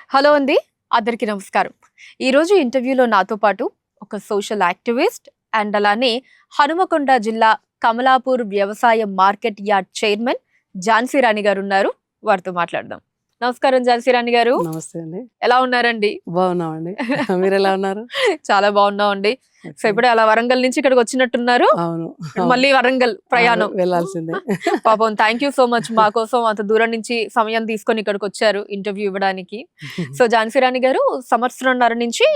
Hello అండి, అందరికీ నమస్కారం. ఈరోజు ఇంటర్వ్యూలో నాతో పాటు ఒక సోషల్ యాక్టివిస్ట్ అండ్ అలానే హనుమకొండ జిల్లా కమలాపూర్ వ్యవసాయ మార్కెట్ యార్డ్ చైర్మన్ ఝాన్సీ రాణి గారు ఉన్నారు. వారితో మాట్లాడదాం. నమస్కారం ఝాన్సీ రాణి గారు. నమస్తే అండి. ఎలా ఉన్నారండి? బాగున్నామండి. మీరెలా ఉన్నారు? చాలా బాగున్నామండి. So okay. ఇప్పుడే అలా వరంగల్ నుంచి ఇక్కడికి వచ్చినట్టున్నారు. అవును. ఇప్పుడు అవును. మళ్ళీ వరంగల్ ప్రయాణం. వెళ్ళాల్సిందే. పాపం థ్యాంక్ యూ సో మచ్ మా కోసం అంత దూరం నుంచి సమయం తీసుకొని ఇక్కడికి వచ్చారు ఇంటర్వ్యూ ఇవ్వడానికి. సో ఝాన్సీ రాణి గారు సంవత్సరంన్నర నుంచి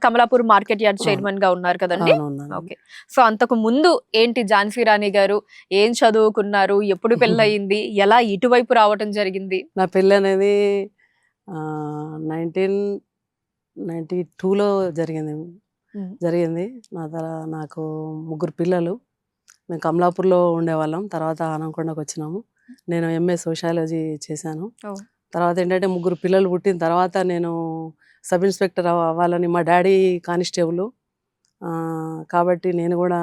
కమలాపూర్ మార్కెట్ యార్డ్ అవును. చైర్మన్ గా ఉన్నారు కదండి. అవును, ఉన్నానండి. ఓకే. సో అంతకు ముందు ఏంటి ఝాన్సీ రాణి గారు ఏం చదువుకున్నారు, ఎప్పుడు పెళ్ళయింది, ఎలా ఇటువైపు రావటం జరిగింది? నా పెళ్ళనేది 1992లో జరిగింది. జరిగింది. నాకు ముగ్గురు పిల్లలు. మేము కమలాపూర్‌లో ఉండేవాళ్ళం. తర్వాత హనంకొండకు వచ్చినాము. నేను ఎంఏ సోషియాలజీ చేశాను. ఓహ్. తర్వాత ఏంటంటే ముగ్గురు పిల్లలు పుట్టిన తర్వాత నేను సబ్ ఇన్స్పెక్టర్ అవ్వాలని, మా డాడీ కానిస్టేబుల్ కాబట్టి నేను కూడా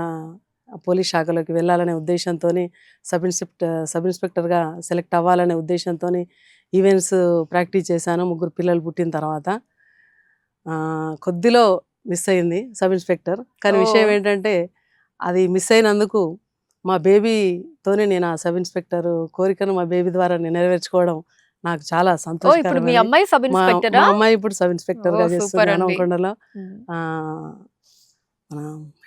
పోలీస్ శాఖలోకి వెళ్ళాలనే ఉద్దేశంతోని సబ్ ఇన్స్పెక్టర్గా సెలెక్ట్ అవ్వాలనే ఉద్దేశంతోని ఈవెంట్స్ ప్రాక్టీస్ చేశాను. ముగ్గురు పిల్లలు పుట్టిన తర్వాత కొద్దిలో మిస్ అయింది సబ్ ఇన్స్పెక్టర్. కానీ విషయం ఓ. ఏంటంటే అది మిస్ అయినందుకు మా బేబీతోనే నేను ఆ సబ్ ఇన్స్పెక్టర్ కోరికను మా బేబీ ద్వారా నేను నెరవేర్చుకోవడం నాకు చాలా ఓ, ఇప్పుడు మీ సంతోషకరమైనది. అమ్మాయి సబ్ మా ఇన్స్పెక్టరా? మా అమ్మాయి ఇప్పుడు సబ్ ఇన్స్పెక్టర్గా ఓ, చేస్తుంది సూపర్ అండి. హనంకొండలో. ఉమ్. ఆ, మన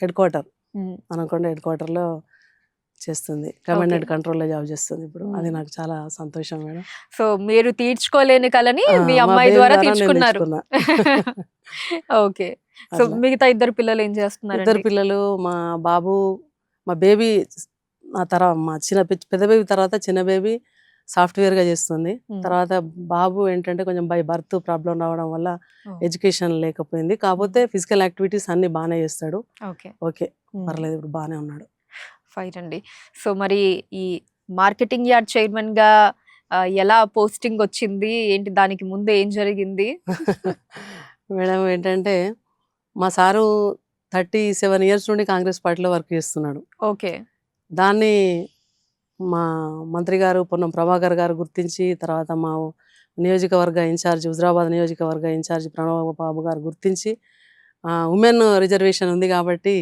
హెడ్ క్వార్టర్ ఉమ్. హనంకొండ హెడ్ క్వార్టర్లో చేస్తుంది. ఓకే. కమాండ్ అండ్ కంట్రోల్లో జాబ్ చేస్తుంది ఇప్పుడు. అది నాకు చాలా సంతోషం మేడం. సో మీరు తీర్చుకోలేని కలని మీ మా అమ్మాయి బేబీ ద్వారా ద్వారా నేను తీర్చుకున్నారు. తెచ్చుకున్నా. ఓకే. సో అట్లా మిగతా ఇద్దరు పిల్లలు ఏం ఇద్దరు చేస్తున్నారండి? పిల్లలు, మా బాబు, మా బేబీ, మా పెద్ద బేబీ తర్వాత చిన్న బేబీ సాఫ్ట్వేర్గా చేస్తుంది. ఉమ్. తర్వాత బాబు ఏంటంటే కొంచెం బై బర్త్ ప్రాబ్లం రావడం వల్ల ఓ. ఎడ్యుకేషన్ లేకపోయింది. కాకపోతే ఫిజికల్ యాక్టివిటీస్ అన్ని బాగానే చేస్తాడు. ఓకే. ఓకే, ఉమ్. పర్లేదు, ఇప్పుడు బాగానే ఉన్నాడు. ఫైన్ అండి. సో మరి ఈ మార్కెటింగ్ యార్డ్ చైర్మన్ గా ఎలా పోస్టింగ్ వచ్చింది, ఏంటి, దానికి ముందు ఏం జరిగింది? మేడం ఏంటంటే మా సారు 37 ఇయర్స్ నుండి కాంగ్రెస్ పార్టీలో వర్క్ చేస్తున్నాడు. ఓకే. దాన్ని మా మంత్రి గారు పొన్నం ప్రభాకర్ గారు గుర్తించి, తర్వాత మా నియోజకవర్గ ఇన్ఛార్జ్, హుజరాబాద్ నియోజకవర్గ ఇన్ఛార్జ్ ప్రణవ్ బాబు గారు గుర్తించి ఉమెన్ రిజర్వేషన్ ఉంది కాబట్టి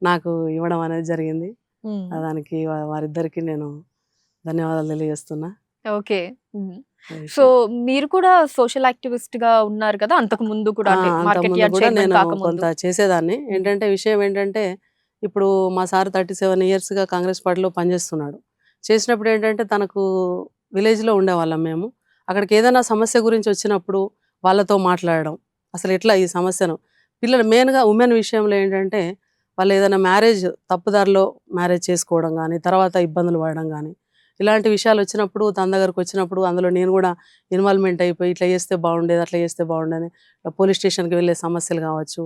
నాకు ఇవ్వడం అనేది జరిగింది. ఉమ్. దానికి వారిద్దరికి నేను ధన్యవాదాలు తెలియజేస్తున్నా. ఓకే. ఉమ్. ఈ సో విషయం. మీరు కూడా సోషల్ యాక్టివిస్ట్ గా ఉన్నారు కదా అంతకు ముందు కూడా, అంటే మార్కెట్ అంతకుముందు యార్డ్ కూడా చైర్మన్ నేను కాకముందు? కొంత చేసేదాన్ని. ఉమ్. ఏంటంటే విషయం ఏంటంటే ఇప్పుడు మా సార్ 37 ఇయర్స్గా కాంగ్రెస్ పార్టీలో పనిచేస్తున్నాడు. చేసినప్పుడు ఏంటంటే తనకు విలేజ్లో ఉండేవాళ్ళం మేము. అక్కడికి ఏదైనా సమస్య గురించి వచ్చినప్పుడు వాళ్ళతో మాట్లాడడం, అసలు ఎట్లా ఈ సమస్యను పిల్లలు మెయిన్గా ఉమెన్ విషయంలో ఏంటంటే వాళ్ళు ఏదైనా మ్యారేజ్ తప్పుదారిలో మ్యారేజ్ చేసుకోవడం కానీ, తర్వాత ఇబ్బందులు పడడం కానీ, ఇలాంటి విషయాలు వచ్చినప్పుడు తన దగ్గరకు వచ్చినప్పుడు అందులో నేను కూడా ఇన్వాల్వ్మెంట్ అయిపోయి ఇట్లా చేస్తే బాగుండేది, అట్లా చేస్తే బాగుండేది, పోలీస్ స్టేషన్కి వెళ్ళే సమస్యలు కావచ్చు,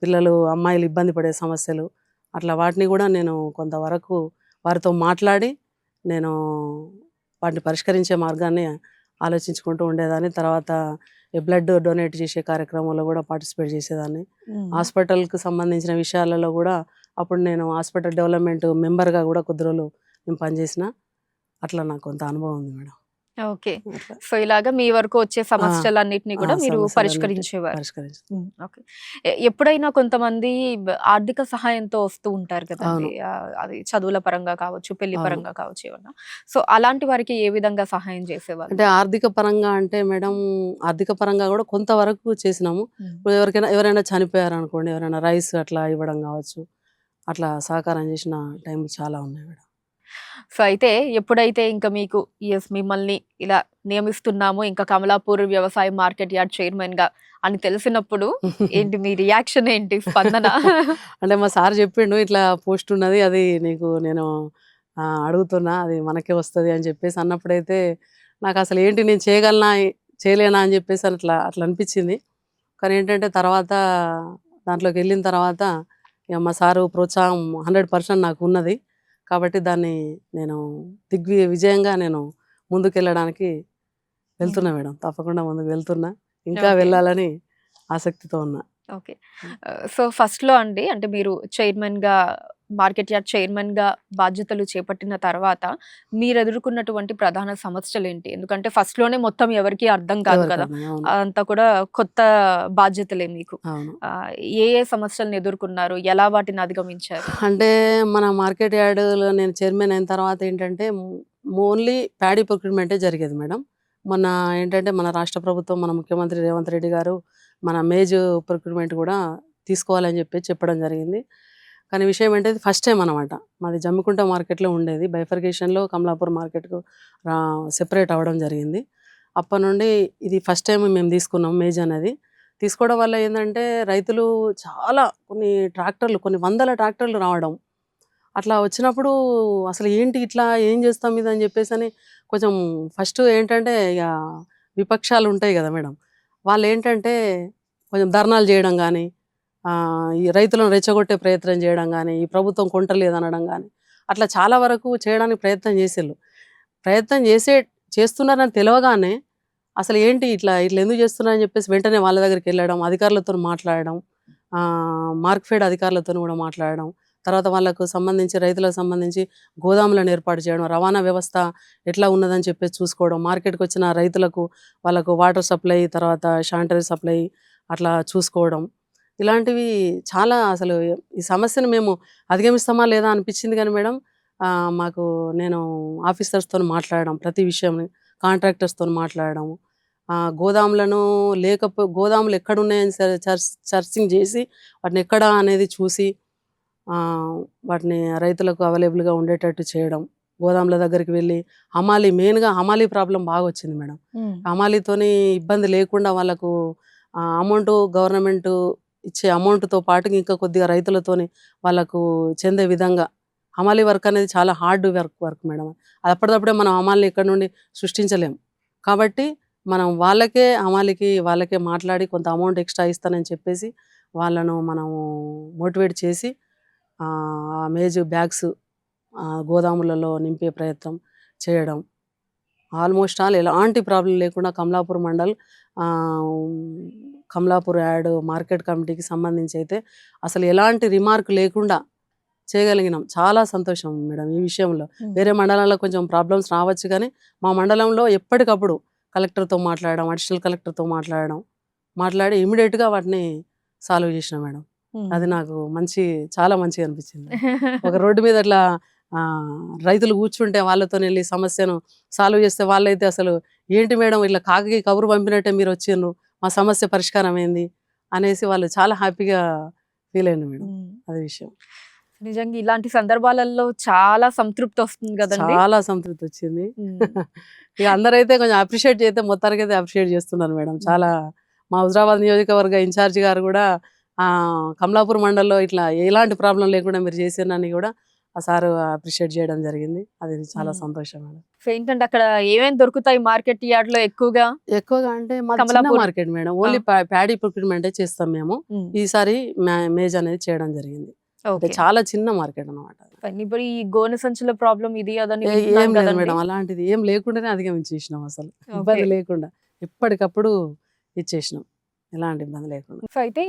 పిల్లలు అమ్మాయిలు ఇబ్బంది పడే సమస్యలు, అట్లా వాటిని కూడా నేను కొంతవరకు వారితో మాట్లాడి నేను వాటిని పరిష్కరించే మార్గాన్ని ఆలోచించుకుంటూ ఉండేదాన్ని. తర్వాత బ్లడ్ డొనేట్ చేసే కార్యక్రమంలో కూడా పార్టిసిపేట్ చేసేదాన్ని. ఉమ్. హాస్పిటల్కి సంబంధించిన విషయాలలో కూడా అప్పుడు నేను హాస్పిటల్ డెవలప్మెంట్ మెంబర్గా కూడా కొద్ది రోజులు నేను పనిచేసిన. అట్లా నాకు కొంత అనుభవం ఉంది మేడం. ఓకే. అట్లా సో ఇలాగా మీ వరకు వచ్చే సమస్యలన్నిటిని కూడా మీరు సమస్యలన్నిటి పరిష్కరించేవారు. పరిష్కరించి. ఓకే. ఎప్పుడైనా కొంతమంది ఆర్థిక సహాయంతో వస్తూ ఉంటారు కదండి. అవును, అది చదువుల పరంగా కావచ్చు, పెళ్లి అవును. పరంగా కావచ్చు, ఏమన్నా. సో అలాంటి వారికి ఏ విధంగా సహాయం చేసేవారు? అంటే ఆర్థిక పరంగా అంటే మేడం, ఆర్థిక పరంగా కూడా కొంతవరకు చేసినాము. ఉమ్. ఇప్పుడు ఎవరైనా చనిపోయారు అనుకోండి, ఎవరైనా రైస్ అట్లా ఇవ్వడం కావచ్చు, అట్లా సహకారం చేసిన టైంలు చాలా ఉన్నాయి మేడం. సో అయితే ఎప్పుడైతే ఇంకా మీకు మిమ్మల్ని ఇలా నియమిస్తున్నాము ఇంకా కమలాపూర్ వ్యవసాయ మార్కెట్ యార్డ్ చైర్మన్ గా అని తెలిసినప్పుడు ఏంటి మీ రియాక్షన్, ఏంటి స్పందన? అంటే మా సార్ చెప్పిండు ఇట్లా పోస్ట్ ఉన్నది, అది నీకు నేను అడుగుతున్నా, అది మనకే వస్తుంది అని చెప్పేసి అన్నప్పుడైతే నాకు అసలు ఏంటి నేను చేయగలనా చేయలేనా అని చెప్పేసి అట్లా అట్లా అనిపించింది. కానీ ఏంటంటే తర్వాత దాంట్లోకి వెళ్ళిన తర్వాత ఇక మా సారు ప్రోత్సాహం 100% నాకు ఉన్నది. కాబట్టి దాన్ని నేను విజయంగా నేను ముందుకెళ్ళడానికి వెళ్తున్నా మేడం. తప్పకుండా ముందుకు వెళ్తున్నా, ఇంకా ఓకే. వెళ్ళాలని ఆసక్తితో ఉన్నా. ఓకే. సో ఫస్ట్ లో అండి, అంటే మీరు చైర్మన్ గా మార్కెట్ యార్డ్ చైర్మన్ గా బాధ్యతలు చేపట్టిన తర్వాత మీరు ఎదుర్కొన్నటువంటి ప్రధాన సమస్యలు ఏంటి? ఎందుకంటే ఫస్ట్ లోనే మొత్తం ఎవరికి అర్థం కాదు కదా, ఎవరికన్నా అవును. అంతా కూడా కొత్త బాధ్యతలే మీకు. అవును. ఆ, ఏ ఏ సమస్యలను ఎదుర్కొన్నారు, ఎలా వాటిని అధిగమించారు? అంటే మన మార్కెట్ యార్డ్‌లో నేను చైర్మన్ అయిన తర్వాత ఏంటంటే ఓన్లీ ప్యాడీ ప్రొక్యూర్‌మెంటే జరిగేది మేడం. మొన్న ఏంటంటే మన రాష్ట్ర ప్రభుత్వం, మన ముఖ్యమంత్రి రేవంత్ రెడ్డి గారు మన మేజ్ ప్రొక్యూర్‌మెంట్ కూడా తీసుకోవాలని చెప్పడం జరిగింది. కానీ విషయం ఏంటంటే ఫస్ట్ టైం అనమాట. మాది జమ్మికుంట మార్కెట్‌లో ఉండేది. బైఫర్కేషన్‌లో కమలాపూర్ మార్కెట్‌కు సెపరేట్ అవ్వడం జరిగింది. అప్పటి నుండి ఇది ఫస్ట్ టైం మేము తీసుకున్నాం మేజ్ అనేది. తీసుకోవడం వల్ల ఏందంటే రైతులు చాలా కొన్ని వందల ట్రాక్టర్లు రావడం. అట్లా వచ్చినప్పుడు అసలు ఏంటి ఇట్లా ఏం చేస్తాం ఇది అని చెప్పేసని కొంచెం ఫస్ట్ ఏంటంటే ఇక విపక్షాలు ఉంటాయి కదా మేడం. వాళ్ళేంటంటే కొంచెం ధర్నాలు చేయడం గానీ, ఈ రైతులను రెచ్చగొట్టే ప్రయత్నం చేయడం గానీ, ఈ ప్రభుత్వం కొంటలేదనడం గానీ, అట్లా చాలా వరకు చేయడానికి ప్రయత్నం చేసిళ్ళు. ప్రయత్నం చేస్తున్నారని తెలవగానే అసలు ఏంటి ఇట్లా ఎందుకు చేస్తున్నారని చెప్పేసి వెంటనే వాళ్ళ దగ్గరికెళ్ళడం, అధికారులతోని మాట్లాడడం, మార్క్‌ఫెడ్ అధికారులతోని కూడా మాట్లాడడం. తర్వాత వాళ్ళకు సంబంధించి రైతులకు సంబంధించి గోదాములను ఏర్పాటు చేయడం, రవాణా వ్యవస్థ ఎట్లా ఉన్నదని చెప్పేసి చూసుకోవడం, మార్కెట్‌కొచ్చిన రైతులకు వాళ్ళకు వాటర్ సప్లై, తర్వాత శానిటరీ సప్లై అట్లా చూసుకోవడం. ఇలాంటివి చాలా అసలు ఈ సమస్యను మేము అధిగమిస్తామా లేదా అనిపించింది కానీ మేడం, నేను ఆఫీసర్స్‌తోని మాట్లాడడం, ప్రతి విషయంని కాంట్రాక్టర్స్‌తోని మాట్లాడడం, గోదాములు ఎక్కడున్నాయని సర్చింగ్ చేసి వాటిని ఎక్కడ అనేది చూసి వాటిని రైతులకు అవైలబుల్‌గా ఉండేటట్టు చేయడం. గోదాముల దగ్గరికి వెళ్ళి మెయిన్‌గా హమాలీ ప్రాబ్లమ్ బాగా వచ్చింది మేడం. హమాలీతోని ఇబ్బంది లేకుండా వాళ్ళకు గవర్నమెంట్ ఇచ్చే అమౌంట్‌తో పాటు ఇంకా కొద్దిగా రైతులతోని వాళ్ళకు చెందే విధంగా హమాలీ వర్క్ అనేది చాలా హార్డ్ వర్క్ మేడం. అది అప్పటిదప్పుడే మనం హమాలీని ఎక్కడి నుండి సృష్టించలేం. కాబట్టి మనం వాళ్ళకే మాట్లాడి కొంత అమౌంట్ ఎక్స్ట్రా ఇస్తానని చెప్పేసి వాళ్ళను మనము మోటివేట్ చేసి ఆ మేజ్ బ్యాగ్స్ గోదాములలో నింపే ప్రయత్నం చేయడం. ఆల్మోస్ట్ ఎలాంటి ప్రాబ్లం లేకుండా కమలాపూర్ మండల్ కమలాపూర్ యార్డ్ మార్కెట్ కమిటీకి సంబంధించి అయితే అసలు ఎలాంటి రిమార్క్ లేకుండా చేయగలిగినాం. చాలా సంతోషం మేడం ఈ విషయంలో. వేరే మండలాల్లో కొంచెం ప్రాబ్లమ్స్ రావచ్చు కానీ మా మండలంలో ఎప్పటికప్పుడు కలెక్టర్‌తో మాట్లాడడం, అడిషనల్ కలెక్టర్‌తో మాట్లాడి ఇమ్మీడియేట్‌గా వాటిని సాల్వ్ చేసిన మేడం. అది నాకు చాలా మంచిగా అనిపించింది. ఒక రోడ్డు మీద అట్లా రైతులు కూర్చుంటే వాళ్ళతోని వెళ్ళి సమస్యను సాల్వ్ చేస్తే వాళ్ళైతే అసలు ఏంటి మేడం ఇట్లా కాకి కబురు పంపినట్టే మీరు వచ్చిండ్రు, మా సమస్య పరిష్కారం ఏంది అనేసి వాళ్ళు చాలా హ్యాపీగా ఫీల్ అయ్యిండ్రు మేడం. అది విషయం. నిజంగా ఇలాంటి సందర్భాలలో చాలా సంతృప్తి వస్తుంది కదండి. చాలా సంతృప్తి వచ్చింది. ఇక అందరైతే కొంచెం అప్రిషియేట్ చేస్తే మొత్తానికైతే అప్రిషియేట్ చేస్తున్నారు మేడం. చాలా మా హుజరాబాద్ నియోజకవర్గ ఇన్ఛార్జ్ గారు కూడా కమలాపూర్ మండల్లో ఇట్లా ఎలాంటి ప్రాబ్లం లేకుండా మీరు చేసిరని కూడా ఆ సారు అప్రిషియేట్ చేయడం జరిగింది. అది చాలా సంతోషం మేడం. సో ఏంటంటే అక్కడ ఏమేమి దొరుకుతాయి మార్కెట్ యార్డ్ లో ఎక్కువగా? అంటే మాది చిన్న Kamalapur market madam. Only paddy ప్రొక్యూర్‌మెంటే చేస్తాం మేము. ఈసారి మేజ్ అనేది చేయడం జరిగింది. అంటే చాలా చిన్న మార్కెట్ అన్నమాట. ఇప్పుడు ఈ గోనె సంచుల ప్రాబ్లం ఇది అదని ఏం వింటున్నాం లేదు కదండి. మేడం. అలాంటిది ఏం లేకుండానే అధిగమించేసినాం అసలు. ఇబ్బంది లేకుండా ఎప్పటికప్పుడు ఇచ్చేసినాం. ఎలాంటి ఇబ్బంది లేకుండా. సో అయితే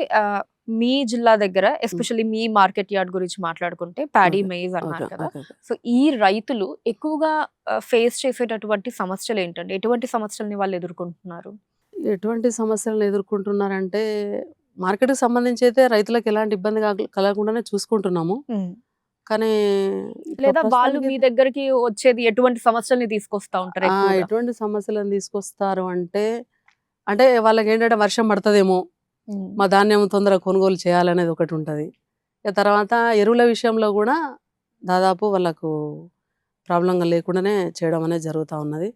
మీ జిల్లా దగ్గర ఎస్పెషల్లీ మీ మార్కెట్ యార్డ్ గురించి మాట్లాడుకుంటే ప్యాడీ మేజ్ అన్నారు కదా. సో ఈ రైతులు ఎక్కువగా ఫేస్ చేసేటటువంటి సమస్యలు ఏంటండి? ఎటువంటి సమస్యల్ని వాళ్ళు ఎదుర్కొంటున్నారు? ఎటువంటి సమస్యలను ఎదుర్కొంటున్నారంటే మార్కెట్‌కి సంబంధించి అయితే రైతులకు ఎలాంటి ఇబ్బంది కలగకుండానే చూసుకుంటున్నాము. కానీ లేదా వాళ్ళు మీ దగ్గరికి వచ్చేది ఎటువంటి సమస్యల్ని తీసుకొస్తా ఉంటారు ఎక్కువగా? ఎటువంటి సమస్యలను తీసుకొస్తారు అంటే వాళ్ళకేంటంటే వర్షం పడతదేమో, మా ధాన్యం తొందరగా కొనుగోలు చేయాలనేది ఒకటి ఉంటది. తర్వాత ఎరువుల విషయంలో కూడా దాదాపు వాళ్ళకు ప్రాబ్లంగా లేకుండానే చేయడం అనేది జరుగుతూ ఉన్నది.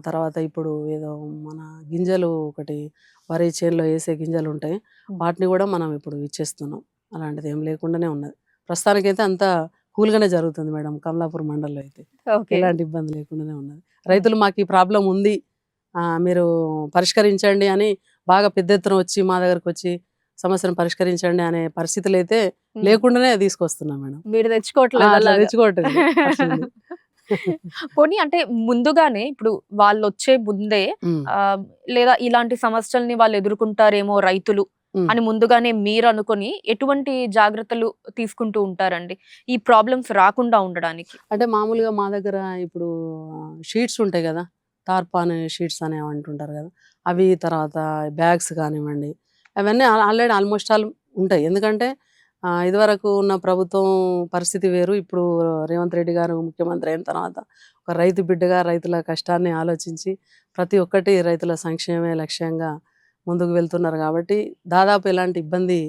తర్వాత ఇప్పుడు ఏదో మన గింజలు ఒకటి వరి చేనులో వేసే గింజలు ఉంటాయి, వాటిని కూడా మనం ఇప్పుడు ఇచ్చేస్తున్నాం. అలాంటిది ఏం లేకుండానే ఉన్నది. ప్రస్తుతానికైతే అంతా కూల్గానే జరుగుతుంది మేడం. కమలాపూర్ మండల్లో అయితే ఎలాంటి ఇబ్బంది లేకుండానే ఉన్నది. రైతులు మాకు ఈ ప్రాబ్లం ఉంది, మీరు పరిష్కరించండి అని బాగా పెద్ద ఎత్తున వచ్చి మా దగ్గరకు వచ్చి సమస్యను పరిష్కరించండి అనే పరిస్థితులు అయితే లేకుండానే తీసుకొస్తున్నాం మేడం. మీరు తెచ్చుకోవట్లేదు. పోనీ అంటే ముందుగానే ఇప్పుడు వాళ్ళు వచ్చే ముందే లేదా ఇలాంటి సమస్యల్ని వాళ్ళు ఎదుర్కొంటారేమో రైతులు ఉమ్. అని ముందుగానే మీరు అనుకొని ఎటువంటి జాగ్రత్తలు తీసుకుంటూ ఉంటారండి ఈ ప్రాబ్లమ్స్ రాకుండా ఉండడానికి? అంటే మామూలుగా మా దగ్గర ఇప్పుడు షీట్స్ ఉంటాయి కదా, టార్పాన్ షీట్స్ అనేవి అంటుంటారు కదా, అవి తర్వాత బ్యాగ్స్ కానివ్వండి, అవన్నీ ఆల్రెడీ ఆల్మోస్ట్ ఆల్ ఉంటాయి. ఎందుకంటే ఇదివరకు ఉన్న ప్రభుత్వం పరిస్థితి వేరు, ఇప్పుడు రేవంత్ రెడ్డి గారు ముఖ్యమంత్రి అయిన తర్వాత ఒక రైతు బిడ్డగా రైతుల కష్టాన్ని ఆలోచించి ప్రతి ఒక్కటి రైతుల సంక్షేమే లక్ష్యంగా ముందుకు వెళ్తున్నారు కాబట్టి దాదాపు ఎలాంటి ఇబ్బంది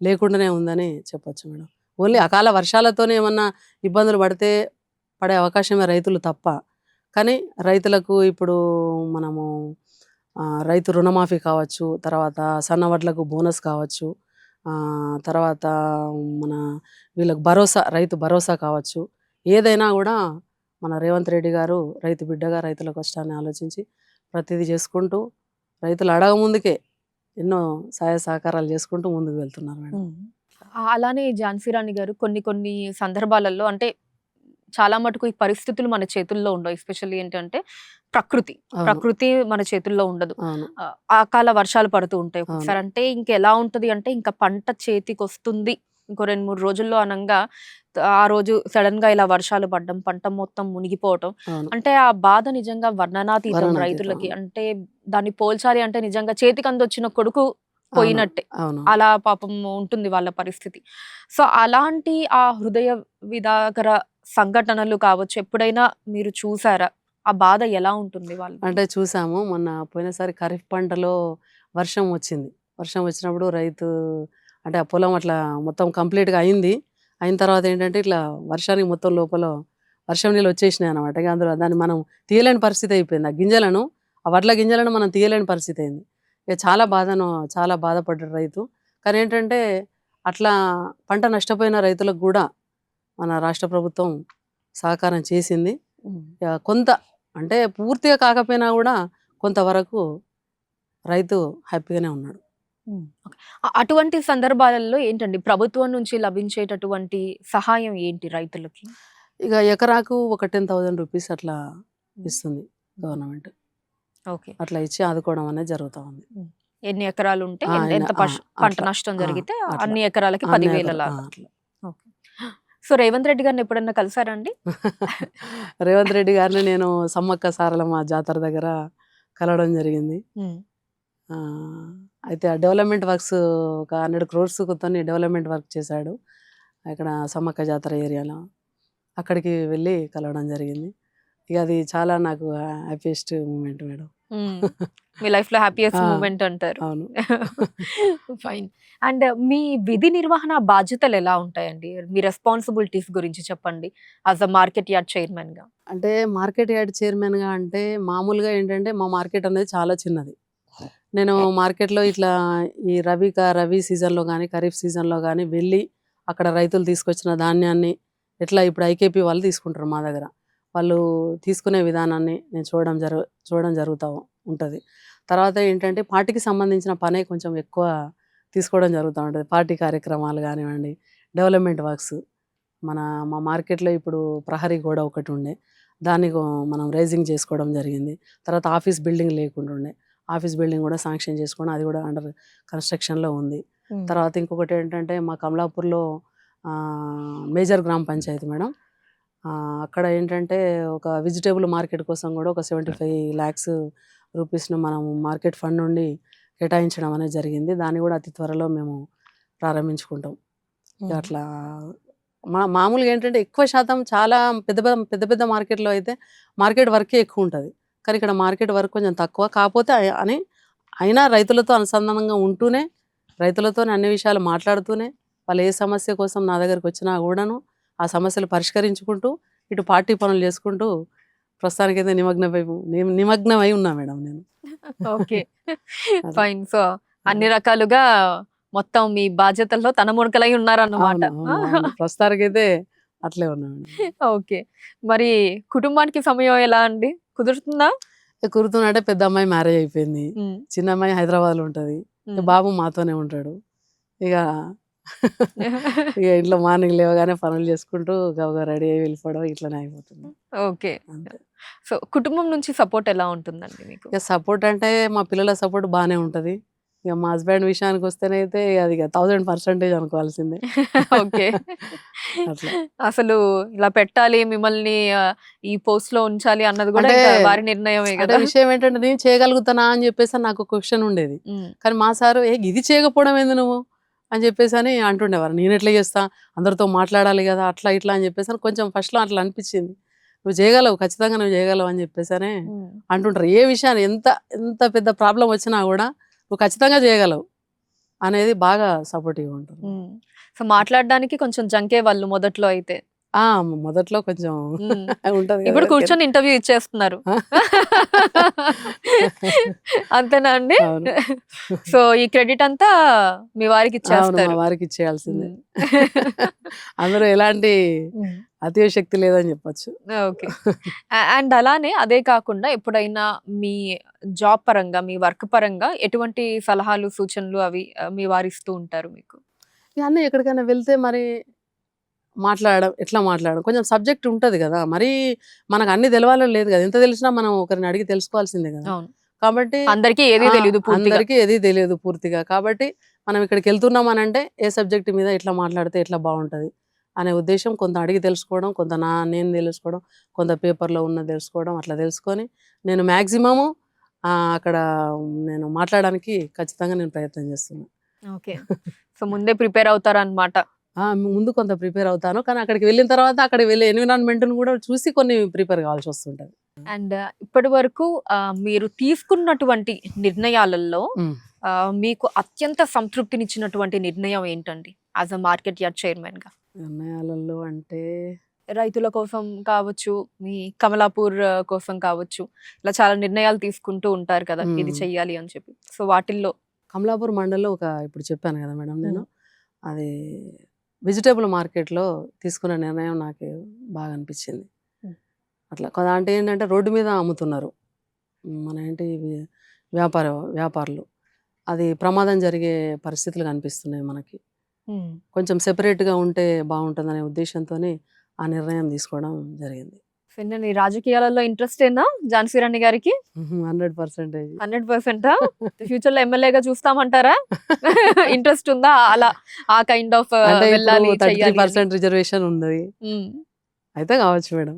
లేకుండానే ఉందని చెప్పొచ్చు మేడం. ఓన్లీ అకాల వర్షాలతోనే ఏమన్నా ఇబ్బందులు పడే అవకాశమే రైతులు తప్ప. కానీ రైతులకు ఇప్పుడు మనము రైతు రుణమాఫీ కావచ్చు, తర్వాత సన్న వడ్లకు బోనస్ కావచ్చు, తర్వాత మన వీళ్ళకి భరోసా, రైతు భరోసా కావచ్చు, ఏదైనా కూడా మన రేవంత్ రెడ్డి గారు రైతు బిడ్డగా రైతుల కష్టాన్ని ఆలోచించి ప్రతిదీ చేసుకుంటూ రైతులు అడగముందుకే ఎన్నో సహాయ సహకారాలు చేసుకుంటూ ముందుకు వెళ్తున్నారు మేడం. అలానే ఝాన్సీ రాణి గారు కొన్ని కొన్ని సందర్భాలలో అంటే చాలా మటుకు ఈ పరిస్థితులు మన చేతుల్లో ఉండవు. ఎస్పెషల్లీ ఏంటంటే ప్రకృతి అవును, ప్రకృతి మన చేతుల్లో ఉండదు. అవును, అకాల వర్షాలు పడుతూ ఉంటాయి అవును, ఒక్కొక్కసారి. అంటే ఇంకెలా ఉంటది అంటే ఇంకా పంట చేతికి వస్తుంది ఇంకో 2-3 రోజుల్లో అనంగా ఆ రోజు సడన్ గా ఇలా వర్షాలు పడడం, పంట మొత్తం మునిగిపోవటం. అవును, అంటే ఆ బాధ నిజంగా వర్ణనాతీతం వర్ణనాతీతం. రైతులకి. అంటే దాన్ని పోల్చాలి అంటే నిజంగా చేతికి అందొచ్చిన కొడుకు అవును, పోయినట్టే. అవును. అలా పాపం ఉంటుంది వాళ్ళ పరిస్థితి. సో అలాంటి ఆ హృదయ విదాకర సంఘటనలు కావచ్చు ఎప్పుడైనా మీరు చూసారా? ఆ బాధ ఎలా ఉంటుంది వాళ్ళకి? అంటే చూసాము, మొన్న పోయినసారి ఖరీఫ్ పంటలో వర్షం వచ్చింది. వర్షం వచ్చినప్పుడు రైతు అంటే ఆ పొలం అట్లా మొత్తం కంప్లీట్గా అయింది. అయిన తర్వాత ఏంటంటే ఇట్లా వర్షానికి మొత్తం లోపల వర్షం నీళ్ళు వచ్చేసినాయి అనమాట. ఇక అందులో దాన్ని మనం తీయలేని పరిస్థితి అయిపోయింది. ఆ గింజలను, ఆ వడ్ల గింజలను మనం తీయలేని పరిస్థితి అయింది. ఇక చాలా బాధపడ్డాడు రైతు. కానీ ఏంటంటే అట్లా పంట నష్టపోయిన రైతులకు కూడా మన రాష్ట్ర ప్రభుత్వం సహకారం చేసింది. కొంత అంటే పూర్తిగా కాకపోయినా కూడా కొంతవరకు రైతు హ్యాపీగానే ఉన్నాడు. ఓకే. అటువంటి సందర్భాలలో ఏంటండి ప్రభుత్వం నుంచి లభించేటటువంటి సహాయం ఏంటి రైతులకి? ఇక ఎకరాకు ఒక 10,000 రూపీస్ అట్లా ఇస్తుంది గవర్నమెంట్. ఓకే. అట్లా ఇచ్చి ఆదుకోవడం అనేది జరుగుతూ ఉంది. ఎన్ని ఎకరాలు ఉంటే ఎంత పంట అట్లా నష్టం జరిగితే అట్లా అన్ని ఎకరాలకి అన్ని 10,000 ఎకరా- లాగా. అట్లా ఓకే. సో రేవంత్ రెడ్డి గారిని ఎప్పుడన్నా కలిసారా అండి? రేవంత్ రెడ్డి గారిని నేను సమ్మక్క సారలమ్మ జాతర దగ్గర కలవడం జరిగింది. ఆ, అయితే ఆ డెవలప్మెంట్ వర్క్స్ ఒక 100 crores తోని డెవలప్మెంట్ వర్క్ చేశాడు ఇక్కడ సమ్మక్క జాతర ఏరియాలో. అక్కడికి వెళ్ళి కలవడం జరిగింది. ఇక అది చాలా నాకు హ్యాపీయెస్ట్ మూమెంట్ మేడం. మీ లైఫ్ లో హ్యాపీయెస్ట్ ఆ, మూమెంట్ అంటారు. అవును. ఫైన్. అండ్ మీ విధి నిర్వహణ బాధ్యతలు ఎలా ఉంటాయండి? మీ రెస్పాన్సిబిలిటీస్ గురించి చెప్పండి as a market yard chairman గా. అంటే మార్కెట్ యార్డ్ చైర్మన్గా అంటే మామూలుగా ఏంటంటే మా మార్కెట్ అనేది చాలా చిన్నది. నేను మార్కెట్లో ఇట్లా ఈ రబీ సీజన్లో కానీ ఖరీఫ్ సీజన్లో కానీ వెళ్ళి అక్కడ రైతులు తీసుకొచ్చిన ధాన్యాన్ని ఎట్లా ఇప్పుడు ఐకేపీ వాళ్ళు తీసుకుంటారు మా దగ్గర, వాళ్ళు తీసుకునే విధానాన్ని నేను చూడడం జరుగుతూ ఉంటుంది. తర్వాత ఏంటంటే పార్టీకి సంబంధించిన పనే కొంచెం ఎక్కువ తీసుకోవడం జరుగుతూ ఉంటుంది. పార్టీ కార్యక్రమాలు కానివ్వండి, డెవలప్మెంట్ వర్క్స్. మా మార్కెట్లో ఇప్పుడు ప్రహరీ గోడ ఒకటి ఉండే, దాన్ని మనం రైజింగ్ చేసుకోవడం జరిగింది. తర్వాత ఆఫీస్ బిల్డింగ్ లేకుండా ఉండే, ఆఫీస్ బిల్డింగ్ కూడా శాంక్షన్ చేసుకోవడం, అది కూడా అండర్ కన్స్ట్రక్షన్లో ఉంది. తర్వాత ఇంకొకటి ఏంటంటే మా కమలాపూర్లో మేజర్ గ్రామ పంచాయతీ మేడం, అక్కడ ఏంటంటే ఒక వెజిటేబుల్ మార్కెట్ కోసం కూడా ఒక 75 lakhs రూపీస్ను మనం మార్కెట్ ఫండ్ నుండి కేటాయించడం అనేది జరిగింది. దాన్ని కూడా అతి త్వరలో మేము ప్రారంభించుకుంటాం. ఇక అట్లా మామూలుగా ఏంటంటే ఎక్కువ శాతం చాలా పెద్ద పెద్ద మార్కెట్లో అయితే మార్కెట్ వర్కే ఎక్కువ ఉంటుంది. కానీ ఇక్కడ మార్కెట్ వర్క్ కొంచెం తక్కువ. కాకపోతే అయినా రైతులతో అనుసంధానంగా ఉంటూనే, రైతులతో అన్ని విషయాలు మాట్లాడుతూనే, వాళ్ళు ఏ సమస్య కోసం నా దగ్గరికి వచ్చినా కూడాను ఆ సమస్యలు పరిష్కరించుకుంటూ ఇటు పార్టీ పనులు చేసుకుంటూ ప్రస్తుతానికైతే నిమగ్నమై ఉన్నా మేడం నేను. ఓకే. ఫైన్. సో అన్ని రకాలుగా మొత్తం మీ బాధ్యతల్లో తనమునకలై ఉన్నారన్నమాట. ప్రస్తుతానికైతే అట్లే ఉన్నా మేడం. ఓకే. మరి కుటుంబానికి సమయం ఎలా అండి? కుదురుతుందా? కుదురుతుందంటే పెద్ద అమ్మాయి మ్యారేజ్ అయిపోయింది, చిన్న అమ్మాయి హైదరాబాద్లో ఉంటుంది, బాబు మాతోనే ఉంటాడు. ఇక ఇక ఇంట్లో మార్నింగ్ లేవగానే పనులు చేసుకుంటూ గబగబా రెడీ అయ్యి వెళ్ళిపోవడం ఇట్లనే అయిపోతుంది. ఓకే. అంతే. సో కుటుంబం నుంచి సపోర్ట్ ఎలా ఉంటుందండి మీకు? ఇక సపోర్ట్ అంటే మా పిల్లల సపోర్ట్ బాగానే ఉంటుంది. ఇక మా హస్బెండ్ విషయానికి వస్తేనైతే అది ఇక 1000% అనుకోవాల్సిందే. ఓకే. అట్లా. అసలు ఇలా పెట్టాలి మిమ్మల్ని ఈ పోస్ట్‌లో ఉంచాలి అన్నది గూడా అంటే ఇంకా వారి నిర్ణయమే అంటే గదా! విషయం ఏంటంటే నేను చేయగలుగుతానా అని చెప్పేసి నాకు క్వెషన్ ఉండేది. హ్మ్. కానీ మా సారు ఇది చేయకపోవడం ఏంది నువ్వు అని చెప్పేసి అని అంటుండేవారు. నేను ఎట్లా చేస్తా, అందరితో మాట్లాడాలి కదా, అట్లా ఇట్లా అని చెప్పేసి అని కొంచెం ఫస్ట్లో అట్లా అనిపించింది. నువ్వు చేయగలవు, ఖచ్చితంగా నువ్వు చేయగలవు అని చెప్పేసి అని హ్మ్. అంటుంటారు. ఏ విషయాన్ని ఎంత ఎంత పెద్ద ప్రాబ్లం వచ్చినా కూడా నువ్వు ఖచ్చితంగా చేయగలవు అనేది బాగా సపోర్టివ్గా ఉంటుంది. హ్మ్. సో, మాట్లాడడానికి కొంచెం జంకేవాళ్ళు మొదట్లో అయితే. ఆ, మొదట్లో కొంచెం హ్మ్. ఉంటది కదా ఇప్పుడు ఎవరికైనా. కూర్చొని ఇంటర్వ్యూ ఇచ్చేస్తున్నారు. అంతేనా అండి? అవును. సో, ఈ క్రెడిట్ అంతా మీ వారికి అవును, మా ఇచ్చేస్తారు. వారికి ఇచ్చేయాల్సిందే. హ్మ్. అందులో ఎలాంటి హ్మ్. అతిశక్తి లేదని చెప్పొచ్చు. ఓకే. అండ్ అలానే అదే కాకుండా ఎప్పుడైనా మీ జాబ్ పరంగా, మీ వర్క్ పరంగా ఎటువంటి సలహాలు, సూచనలు అవి మీ వారిస్తూ ఉంటారు మీకు? ఇక అన్నీ ఎక్కడికైనా వెళ్తే మరి మాట్లాడడం, ఎట్లా మాట్లాడడం కొంచెం సబ్జెక్ట్ ఉంటది గదా! మరీ మనకు అన్నీ తెలవాలని లేదు గదా! ఎంత తెలిసినా మనం ఒకరిని అడిగి తెలుసుకోవాల్సిందే గదా! అవును. కాబట్టి అందరికీ ఏది తెలీదు పూర్తిగా. అందరికీ ఏది తెలియదు పూర్తిగా. కాబట్టి మనం ఇక్కడికెళ్తున్నాం అనంటే ఏ సబ్జెక్ట్ మీద ఎట్లా మాట్లాడితే ఎట్లా బావుంటది అనే ఉద్దేశ్యం కొంత అడిగి తెలుసుకోవడం, కొంత నేను తెలుసుకోవడం, కొంత పేపర్‌లో ఉన్నది తెలుసుకోవడం, అట్లా తెలుసుకొని నేను మాక్సిమము అక్కడ నేను మాట్లాడడానికి ఖచ్చితంగా నేను ప్రయత్నం చేస్తున్నా. ఓకే. సో, ముందే ప్రిపేర్ అవుతారనమాట. ముందు కొంత ప్రిపేర్ అవుతాను. కానీ అక్కడికి వెళ్ళిన తర్వాత అక్కడికి వెళ్ళే ఎన్విరాన్మెంట్‌ని గూడా చూసి కొన్ని ప్రిపేర్ కావాల్సొస్తుంటది. అండ్ ఇప్పటి వరకు మీరు తీసుకున్నటువంటి నిర్ణయాలలో హ్మ్. మీకు అత్యంత సంతృప్తినిచ్చినటువంటి నిర్ణయం ఏంటండి? యాస్ ఎ మార్కెట్ యార్డ్ చైర్మన్‌గా? నిర్ణయాలలో అంటే రైతుల కోసం కావచ్చు, మీ కమలాపూర్ కోసం కావచ్చు, ఇలా చాలా నిర్ణయాలు తీసుకుంటూ ఉంటారు కదా! ఇది హ్మ్. చెయ్యాలి అని చెప్పి. సో, వాటిల్లో కమలాపూర్ మండల్‌లో ఇప్పుడు చెప్పాను గదా మేడం నేను. హ్మ్. అది వెజిటబుల్ మార్కెట్‌లో తీసుకున్న నిర్ణయం నాకు బాగా అనిపిచ్చింది. హ్మ్. అట్లా అంటే ఏంటంటే రోడ్డు మీద అమ్ముతున్నారు. మన ఏంటి ఇవి వ్యాపారులు. అది ప్రమాదం జరిగే పరిస్థితులు కనిపిస్తున్నాయి మనకి. హ్మ్. కొంచెం సెపరేట్‌గా ఉంటే బావుంటుందనే ఉద్దేశ్యంతోని ఆ నిర్ణయం తీసుకోవడం జరిగింది. ఫిన్నని రాజకీయాలలో ఇంట్రెస్టేనా ఝాన్సీ రాణి గారికి? 100%. 100%ఆ? ఫ్యూచర్‌లో ఎమ్మెల్యేగా చూస్తామంటారా? ఇంట్రెస్ట్ ఉందా? అలా ఆ కైండ్ ఆఫ్ అంటే ఇప్పుడు వెళ్ళాలి, చెయ్యాలి అని. 33% రిజర్వేషన్ ఉన్నది. హ్మ్. అయితే కావచ్చు మేడం.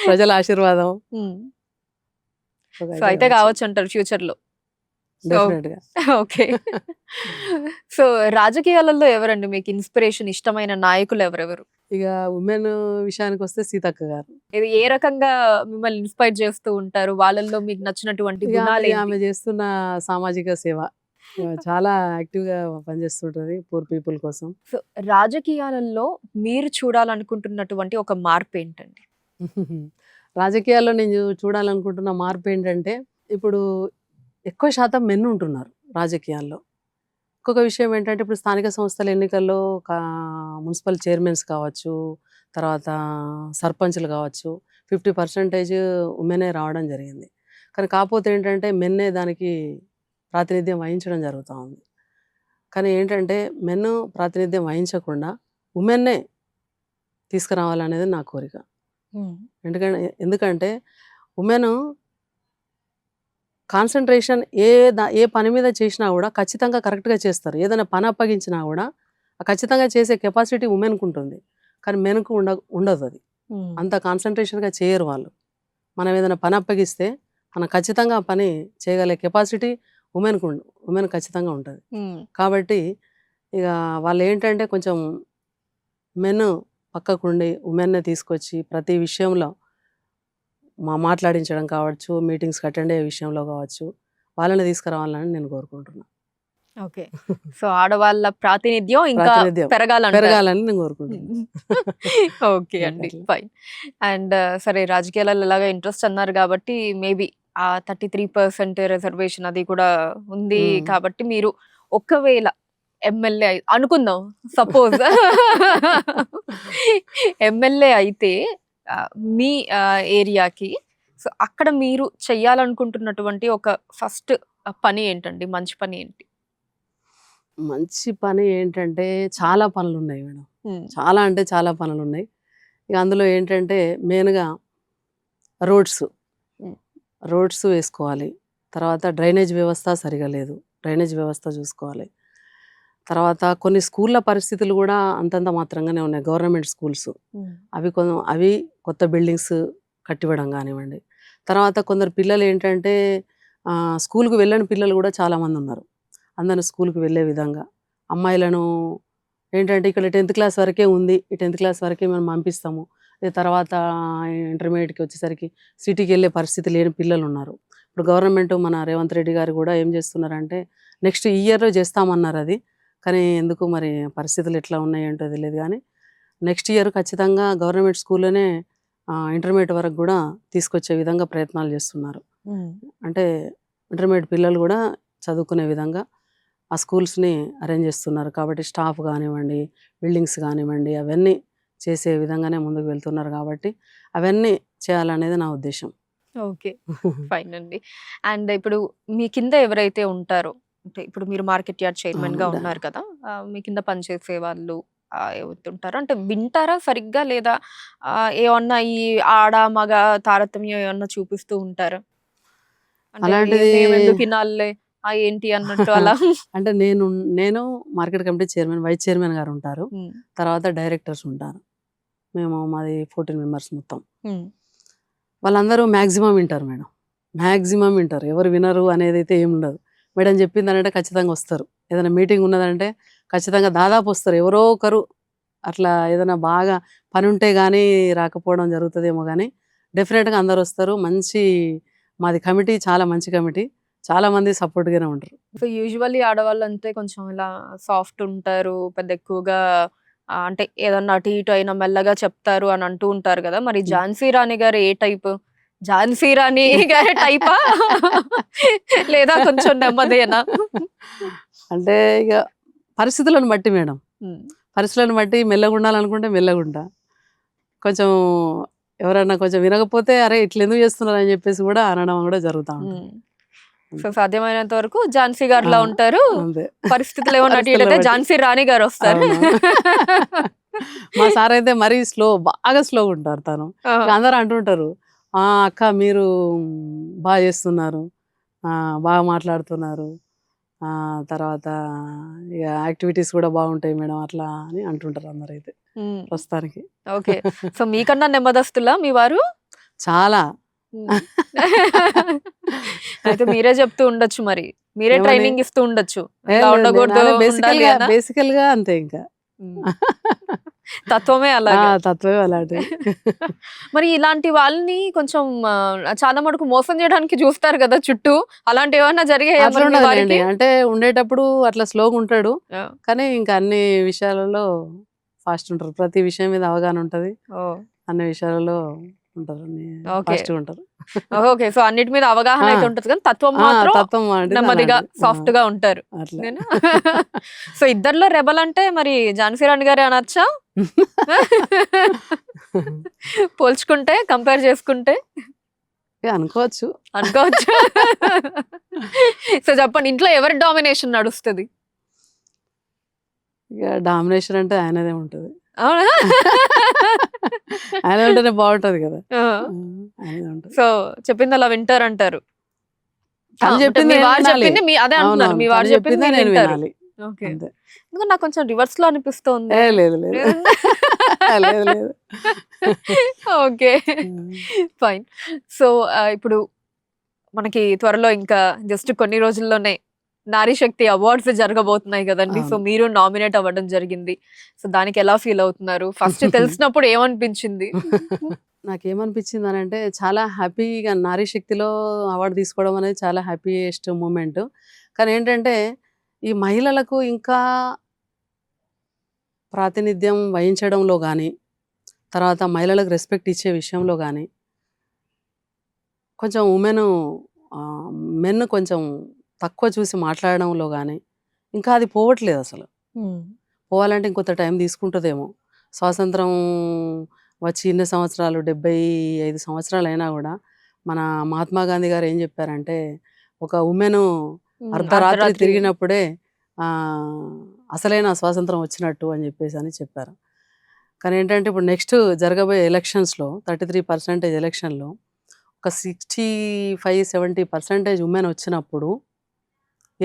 ప్రజల ఆశీర్వాదం. హ్మ్. సో, సో, అయితే అయితే కావచ్చు. కావచ్చంటారు ఫ్యూచర్‌లో. సో, డెఫినిట్‌గా. ఓకే. సో, రాజకీయాలలో ఎవరండి మీకు ఇన్‌స్పిరేషన్ ఇష్టమైన నాయకులు ఎవరెవరు? ఇక ఉమెన్ విషయానికొస్తే సీతక్క గారు. ఇది ఏ రకంగా మిమ్మల్ని ఇన్‌స్పైర్ చేస్తూ ఉంటారు? వాళ్ళల్లో మీకు నచ్చినటువంటి ఇక గుణాలేంటి? ఆమె చేస్తున్న సామాజిక సేవ చాలా యాక్టివ్‌గా పనిచేస్తుంటది పూర్ పీపుల్ కోసం. సో, రాజకీయాలలో మీరు చూడాలనుకుంటున్నటువంటి ఒక మార్పేంటండి? రాజకీయాల్లో నేను చూడాలనుకుంటున్న మార్పేంటంటే, ఇప్పుడు ఎక్కువ శాతం మెన్ ఉంటున్నారు రాజకీయాల్లో. ఇంకొక విషయం ఏంటంటే, ఇప్పుడు స్థానిక సంస్థల ఎన్నికల్లో మున్సిపల్ చైర్మన్స్ కావచ్చు, తర్వాత సర్పంచ్‌లు కావచ్చు, 50% ఉమెనే రావడం జరిగింది. కానీ కాపోతే ఏంటంటే, మెన్నే దానికి ప్రాతినిధ్యం వహించడం జరుగుతా ఉంది. కానీ ఏంటంటే, మెన్ ప్రాతినిధ్యం వహించకుండా ఉమెన్నే తీసుకురావాలనేది నా కోరిక. హ్మ్. ఎందుకంటే ఉమెను కాన్సంట్రేషన్ ఏ పని మీద చేసినా గూడా ఖచ్చితంగా కరెక్ట్‌గా చేస్తారు. ఏదైనా పని అప్పగించినా గూడా ఖచ్చితంగా చేసే కెపాసిటీ ఉమెన్‌కుంటుంది. కానీ మెన్‌కు ఉండదది. హ్మ్. అంత కాన్సంట్రేషన్‌గా చేయరు వాళ్ళు. మనం ఏదైనా పని అప్పగిస్తే మనం ఖచ్చితంగా ఆ పని చేయగలిగే కెపాసిటీ ఉమెన్ ఖచ్చితంగా ఉంటది. హ్మ్. కాబట్టి ఇగ వాళ్ళేంటంటే కొంచెం మెన్ పక్కకుండి ఉమెన్‌ని తీసుకొచ్చి ప్రతి విషయంలో మాట్లాడించడం కావచ్చు, మీటింగ్స్‌కి అటెండ్ అయ్యే విషయంలో కావచ్చు, వాళ్ళని తీసుకురావాలని నేను కోరుకుంటున్నా. ఓకే. సో, ఆడవాళ్ళ ప్రాతినిధ్యం ఇంకా ప్రాతినిధ్యం పెరగాలంటారు. పెరగాలని నేను కోరుకుంటున్నా. హ్మ్. ఓకే అండి. అట్లా. ఫైన్. అండ్ సరే రాజకీయాలలో ఎలాగో ఇంట్రెస్ట్ అన్నారు గాబట్టి మేబీ ఆ 33% రిజర్వేషన్ అది కూడా ఉంది హ్మ్. కాబట్టి మీరు ఒకవేళ ఎమ్మెల్యే అనుకుందాం సపోజ్ ఎమ్మెల్యే అయితే మీ ఏరియాకి సో, అక్కడ మీరు చెయ్యాలనుకుంటున్నటువంటి ఒక ఫస్ట్ పని ఏంటండి? మంచి పని ఏంటి? మంచి పని ఏంటంటే చాలా పనులున్నాయి మేడం. హ్మ్. చాలా అంటే చాలా పనులున్నాయి. ఇక అందులో ఏంటంటే మెయిన్‌గా రోడ్స్. హ్మ్. రోడ్స్ వేసుకోవాలి. తర్వాత డ్రైనేజ్ వ్యవస్థ సరిగా లేదు, డ్రైనేజ్ వ్యవస్థ చూసుకోవాలి. తర్వాత కొన్ని స్కూళ్ళ పరిస్థితులు కూడా అంతంత మాత్రంగానే ఉన్నాయి, గవర్నమెంట్ స్కూల్స్. అవి కొత్త బిల్డింగ్స్ కట్టివ్వడం కానివ్వండి. తర్వాత కొందరు పిల్లలు ఏంటంటే స్కూల్కి వెళ్ళని పిల్లలు కూడా చాలామంది ఉన్నారు. అందరూ స్కూల్కి వెళ్ళే విధంగా అమ్మాయిలను ఏంటంటే ఇక్కడ 10th క్లాస్ వరకే ఉంది, ఈ 10th క్లాస్ వరకే మనం పంపిస్తాము, తర్వాత ఇంటర్మీడియట్కి వచ్చేసరికి సిటీకి వెళ్ళే పరిస్థితి లేని పిల్లలు ఉన్నారు. ఇప్పుడు గవర్నమెంట్ మన రేవంత్ రెడ్డి గారు కూడా ఏం చేస్తున్నారంటే నెక్స్ట్ ఇయర్ చేస్తామన్నారు అది, కానీ ఎందుకు మరి పరిస్థితులు ఎట్లా ఉన్నాయంటో తెలియదు. కానీ నెక్స్ట్ ఇయర్ ఖచ్చితంగా గవర్నమెంట్ స్కూల్లోనే ఇంటర్మీడియట్ వరకు కూడా తీసుకొచ్చే విధంగా ప్రయత్నాలు చేస్తున్నారు. అంటే ఇంటర్మీడియట్ పిల్లలు కూడా చదువుకునే విధంగా ఆ స్కూల్స్ని అరేంజ్ చేస్తున్నారు. కాబట్టి స్టాఫ్ కానివ్వండి, బిల్డింగ్స్ కానివ్వండి, అవన్నీ చేసే విధంగానే ముందుకు వెళ్తున్నారు. కాబట్టి అవన్నీ చేయాలనేది నా ఉద్దేశం. ఓకే, ఫైన్ అండి. అండ్ ఇప్పుడు మీ కింద ఎవరైతే ఉంటారో, అంటే ఇప్పుడు మీరు మార్కెట్ యార్డ్ చైర్మన్ గా అవును. ఉన్నారు కదా, మీ కింద పనిచేసే వాళ్ళు ఎవరుంటారు అంటే వింటారా సరిగ్గా, లేదా ఏమన్నా ఈ ఆడ మగ తారతమ్యం ఏమన్నా చూపిస్తూ ఉంటారా? అంటే అలాంటిది మేమెందుకు వినాలే ఏంటి అన్నట్టు అలా. అంటే నేను market committee chairman, vice chairman గారు ఉంటారు, ఉమ్, తర్వాత డైరెక్టర్స్ ఉంటారు. మాది 14 మెంబర్స్ మొత్తం. ఉమ్, వాళ్ళందరూ మ్యాక్సిమం వింటారు మేడం, మ్యాక్సిమం వింటారు. ఎవరు వినరు అనేది అయితే ఏమి ఉండదు. మేడం చెప్పిందనంటే ఖచ్చితంగా వస్తారు. ఏదైనా మీటింగ్ ఉన్నదంటే ఖచ్చితంగా దాదాపు వస్తారు. ఎవరో ఒకరు అట్లా ఏదైనా బాగా పని ఉంటే కానీ రాకపోవడం జరుగుతుందేమో, కానీ డెఫినెట్గా అందరు వస్తారు. మాది కమిటీ చాలా మంచి కమిటీ, చాలా మంది సపోర్ట్గానే ఉంటారు. సో యూజువల్లీ ఆడవాళ్ళు అంతే కొంచెం ఇలా సాఫ్ట్ ఉంటారు, పెద్ద ఎక్కువగా అంటే ఏదన్నా అటు ఇటు అయినా మెల్లగా చెప్తారు అని అంటూ ఉంటారు కదా. మరి ఝాన్సీ రాణి గారు ఏ టైప్? ఝాన్సీ రాణి గారి టైపా లేదా కొంచెం నెమ్మదేనా? అంటే ఇక పరిస్థితులను బట్టి మేడం, పరిస్థితులను బట్టి మెల్లగా ఉండాలనుకుంటే మెల్లగా ఉంటా. కొంచెం ఎవరన్నా కొంచెం వినకపోతే అరే ఇట్లా ఎందుకు చేస్తున్నారు అని చెప్పేసి కూడా అనడం కూడా జరుగుతూ ఉంటుంది. సో సాధ్యమైనంత వరకు ఝాన్సీ గారిలా ఆ, ఉంటారు. అంతే. పరిస్థితులు ఏమన్నా అటు ఇటు పరిస్థితులను అయితే బట్టి. ఝాన్సీ రాణి గారు వస్తారు. మా సార్ అయితే మరీ బాగా స్లోగా ఉంటారు తను. ఇక అందరూ అంటుంటారు, అక్క మీరు బాగా చేస్తున్నారు, బాగా మాట్లాడుతున్నారు, తర్వాత ఇక యాక్టివిటీస్ కూడా బాగుంటాయి మేడం అట్లా అని అంటుంటారు అందరూ అయితే ప్రస్తుతానికి. ఓకే, సో మీకన్నా నెమ్మదస్తులా మీ వారు? చాలా. అయితే మీరే చెప్తూ ఉండొచ్చు, మరి మీరే ఏమని? ట్రైనింగ్ ఇస్తూ ఉండొచ్చు, ఏ ఇలా లేదు, ఉండకూడదు, ఉండాలి అనా? బేసికల్గా అంతే ఇంకా. తత్వమే అలాగే. తత్వమే అలాంటి. మరి ఇలాంటి వాళ్ళని కొంచెం చాలా మటుకు మోసం చేయడానికి చూస్తారు కదా చుట్టూ, అలాంటి ఏమన్నా జరిగాయా అట్లా మరి మీ ఉండదులేండి, వారికి? అంటే ఉండేటప్పుడు అట్లా స్లోగా ఉంటాడు, ఆ, కానీ ఇంకా అన్ని విషయాలలో ఫాస్ట్ ఉంటారు. ప్రతి విషయం మీద అవగాహన ఉంటుంది, ఓ, అన్ని విషయాలలో ఉంటారు, ఓకే ఫాస్ట్గా ఉంటారు. ఓకే. సో అన్నిటి మీద అవగాహన ఆ, అయితే ఉంటది కానీ తత్వం మాత్రం తత్వం అంటే నెమ్మదిగా అలాంటిది. సాఫ్ట్ గా ఉంటారు. అట్లా. నేనా? సో ఇద్దర్లో రెబల్ అంటే మరి ఝాన్సీ రాణి గారే అనొచ్చా? పోల్చుకుంటే, కంపేర్ చేసుకుంటే ఇక అనుకోవచ్చు. అనుకోవచ్చు. సో చెప్పండి, ఇంట్లో ఎవరి డామినేషన్ నడుస్తుంది? ఇక డామినేషన్ అంటే ఆయనదే ఉంటుంది. అవునా? ఆయన ఉంటేనే బాగుంటది కదా. ఆ. ఆయనదే ఉంటుంది. సో చెప్పింది అలా వింటారంటారు. తను అంటే చెప్పింది మీ నేను వారు వినాలి. చెప్పింది అదే అంటున్నారు, అవునవును, మీ తను వారు చెప్పింది చెప్పిందే మీరు నేను వింటారు. వినాలి ఓకే, అంతే. ఎందుకంటే నాకు కొంచెం రివర్స్ లో అనిపిస్తుంది. లేదు లేదు లేదు లేదు. Okay, fine. సో ఇప్పుడు మనకి త్వరలో ఇంకా జస్ట్ కొన్ని రోజుల్లోనే నారీ శక్తి అవార్డ్స్ జరగబోతున్నాయి కదండి. సో అవును. మీరు నామినేట్ అవ్వడం జరిగింది. సో దానికి ఎలా ఫీల్ అవుతున్నారు? ఫస్ట్ తెలిసినప్పుడు ఏమనిపించింది? నాకేమనిపించింది అని అంటే చాలా హ్యాపీగా నారీ శక్తిలో అవార్డు తీసుకోవడం అనేది చాలా హ్యాపీయెస్ట్ మూమెంట్. కానీ ఏంటంటే ఈ మహిళలకు ఇంకా ప్రాతినిధ్యం వహించడంలో కానీ, తర్వాత మహిళలకు రెస్పెక్ట్ ఇచ్చే విషయంలో కానీ, కొంచెం మెన్ కొంచెం తక్కువ చూసి మాట్లాడడంలో కానీ ఇంకా అది పోవట్లేదు అసలు. పోవాలంటే ఇంకొంత టైం తీసుకుంటుందేమో. స్వాతంత్రం వచ్చి ఇన్ని సంవత్సరాలు 75 సంవత్సరాలు అయినా కూడా మన మహాత్మా గాంధీ గారు ఏం చెప్పారంటే, ఒక ఉమెన్ అర్ధరాత్రి అర్ధరాత్రి. తిరిగినప్పుడే అసలైన స్వాతంత్రం వచ్చినట్టు అని చెప్పారు. కానీ ఏంటంటే ఇప్పుడు నెక్స్ట్ జరగబోయే ఎలక్షన్స్లో 33% ఎలక్షన్లో ఒక 65-70% ఉమెన్ వచ్చినప్పుడు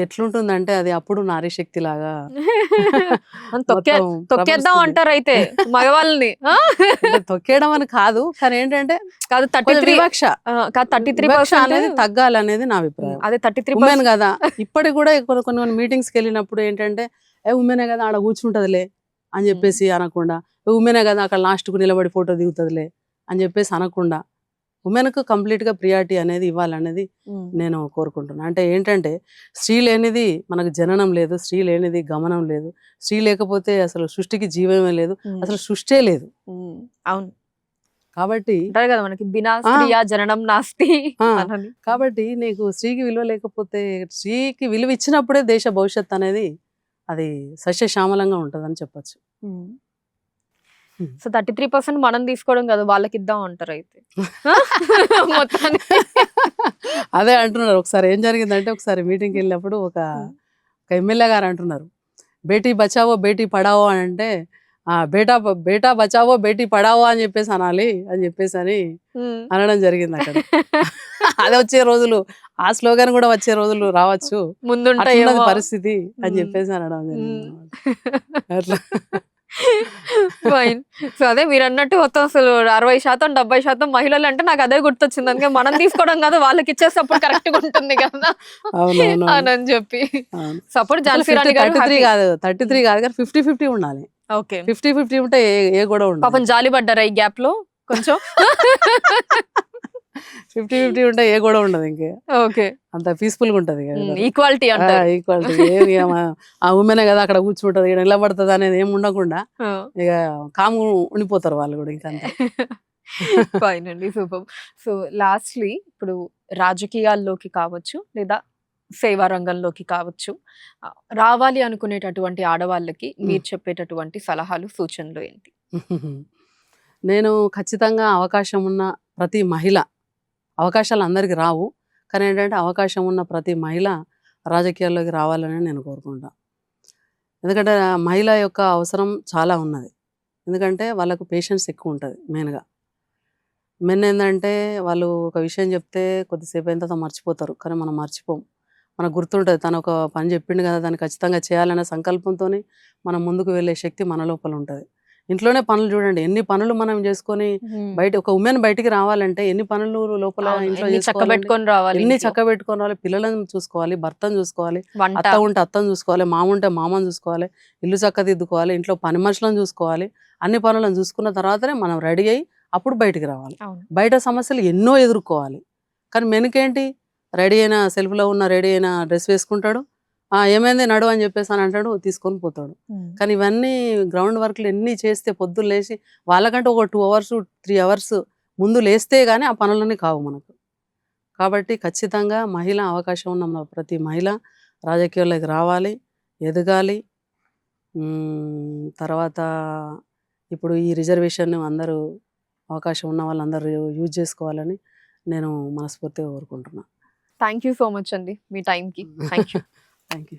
ఎట్లుంటుందంటే అది అప్పుడు నారీ శక్తి లాగా మొత్తం తొక్కేద్దాం ప్రబలుస్తుంది. అంటారు అయితే మగవాళ్ళని ఆ? అంటే తొక్కేయడం అని కాదు, కానీ ఏంటంటే కాదు కొంచెం 33 వివక్ష కాదు 33% వివక్ష అనేది తగ్గాలనేది నా అభిప్రాయం. అదే 33% ఉమెన్ కదా, ఇప్పటికి కూడా కొన్ని మీటింగ్స్కి వెళ్ళినప్పుడు ఏంటంటే ఉమెనే కదా ఆడ కూర్చుంటదిలే అని చెప్పేసి అనకుండా, ఉమెనే కదా అక్కడ లాస్ట్కు నిలబడి ఫోటో దిగుతుందిలే అని చెప్పేసి అనకుండా, ఉమెన్కు కంప్లీట్గా ప్రియారిటీ అనేది ఇవ్వాలనేది నేను కోరుకుంటున్నాను. అంటే ఏంటంటే స్త్రీ లేనిది మనకు జననం లేదు, స్త్రీ లేనిది గమనం లేదు, స్త్రీ లేకపోతే అసలు సృష్టికి జీవమే లేదు, అసలు సృష్టే లేదు. అవును కాబట్టి అంటారు కదా మనకి బినా స్త్రీయా జననం నాస్తి ఆ, అని. కాబట్టి నీకు స్త్రీకి విలువ లేకపోతే, స్త్రీకి విలువ ఇచ్చినప్పుడే దేశ భవిష్యత్ అనేది అది సస్యశ్యామలంగా ఉంటుందని చెప్పొచ్చు. సో 33% మనం తీసుకోవడం కదా వాళ్ళకి ఇద్దాం అంటారు అయితే మొత్తానికి అదే అంటున్నారు. ఒకసారి ఏం జరిగిందంటే, ఒకసారి మీటింగ్కి వెళ్ళినప్పుడు ఒక ఎమ్మెల్యే గారు అంటున్నారు, బేటీ బచావో బేటీ పడావో అని అంటే బేటా బేటా బచావో బేటీ పడావో అని చెప్పేసి అనాలి అని చెప్పేసి అని అనడం జరిగింది అక్కడ. అది వచ్చే రోజులు, ఆ స్లోగన్ కూడా వచ్చే రోజులు రావచ్చు, ముందుంటాయి అట్లున్నది పరిస్థితి అని చెప్పేసి అనడం జరిగింది అన్నమాట. అట్లా ఫైన్. సో అదే మీరు అన్నట్టు మొత్తం అసలు 60% 70% మహిళలు అంటే నాకు అదే గుర్తొచ్చింది. అందుకే మనం తీసుకోవడం కాదు వాళ్ళకి ఇచ్చేటప్పుడు కరెక్ట్ గా ఉంటుంది కదా అవునవును అని చెప్పి. అవును. సో అప్పుడు ఝాన్సీ రాణి గారు 33 కాదు 33 కాదు కానీ 50-50 ఉండాలి. ఓకే 50-50 ఉంటే ఏ గొడవ ఉండదు. పాపం జాలి పడ్డారా ఈ గ్యాప్ లో కొంచెం 50-50 ఉంటే ఏ గొడవ ఉండదు, ఇంకే ఓకే అంత పీస్ఫుల్ గా ఉంటది. ఈక్వాలిటీ అంటారు. ఈక్వాలిటీ ఏమి ఆ ఉమెనే కదా అక్కడ కూర్చుంటది, ఇక్కడ నిలబడుతుంది అనేది ఏమి ఉండకుండా ఇక కాము ఉండిపోతారు వాళ్ళు కూడా ఇంకంతా. ఫైన్ అండి, సూపర్. సో లాస్ట్లీ ఇప్పుడు రాజకీయాల్లోకి కావచ్చు లేదా సేవా రంగంలోకి కావచ్చు రావాలి అనుకునేటటువంటి ఆడవాళ్ళకి మీరు చెప్పేటటువంటి సలహాలు సూచనలు ఏంటి? నేను ఖచ్చితంగా అవకాశం ఉన్న ప్రతి మహిళ, అవకాశాలు అందరికి రావు కానీ ఏంటంటే అవకాశం ఉన్న ప్రతి మహిళ రాజకీయాల్లోకి రావాలని నేను కోరుకుంటాను. ఎందుకంటే మహిళ యొక్క అవసరం చాలా ఉన్నది. ఎందుకంటే వాళ్ళకు పేషెన్స్ ఎక్కువ ఉంటుంది. మెన్ ఏంటంటే వాళ్ళు ఒక విషయం చెప్తే కొద్దిసేపు అయిన తర్వాత మర్చిపోతారు, కానీ మనం మర్చిపోం. మనకు గుర్తుంటుంది, తను ఒక పని చెప్పిండు కదా దాన్ని ఖచ్చితంగా చేయాలనే సంకల్పంతో మనం ముందుకు వెళ్ళే శక్తి మన లోపల ఉంటుంది. ఇంట్లోనే పనులు చూడండి, ఎన్ని పనులు మనం చేసుకొని బయట, ఒక ఉమెన్ బయటికి రావాలంటే ఎన్ని పనులు లోపల ఇంట్లో చక్కబెట్టుకొని రావాలి, ఎన్ని చక్కబెట్టుకొని రావాలి, పిల్లలను చూసుకోవాలి, భర్తను చూసుకోవాలి, వంట అత్త ఉంటే అత్తను చూసుకోవాలి, మామ ఉంటే మామను చూసుకోవాలి, ఇల్లు చక్కదిద్దుకోవాలి, ఇంట్లో పని మనుషులను చూసుకోవాలి. అన్ని పనులను చూసుకున్న తర్వాతనే మనం రెడీ అయ్యి అప్పుడు బయటికి రావాలి. బయట సమస్యలు ఎన్నో ఎదుర్కోవాలి. కానీ మెనుకేంటి, రెడీ అయిన సెల్ఫ్లో ఉన్న రెడీ అయిన డ్రెస్ వేసుకుంటాడు, ఏమైంది నడు అని చెప్పేసి అని అంటాడు, తీసుకొని పోతాడు. కానీ ఇవన్నీ గ్రౌండ్ వర్క్లు ఎన్ని చేస్తే పొద్దున్న లేచి వాళ్ళకంటే ఒక 2 hours 3 hours ముందు లేస్తే కానీ ఆ పనులన్నీ కావు మనకు. కాబట్టి ఖచ్చితంగా మహిళ, అవకాశం ఉన్న ప్రతి మహిళ రాజకీయాల్లోకి రావాలి, ఎదగాలి. తర్వాత ఇప్పుడు ఈ రిజర్వేషన్ అందరూ, అవకాశం ఉన్న వాళ్ళందరూ యూజ్ చేసుకోవాలని నేను మనస్ఫూర్తిగా కోరుకుంటున్నాను. థ్యాంక్ యూ సో మచ్ అండి మీ టైంకి. Thank you. Thank you.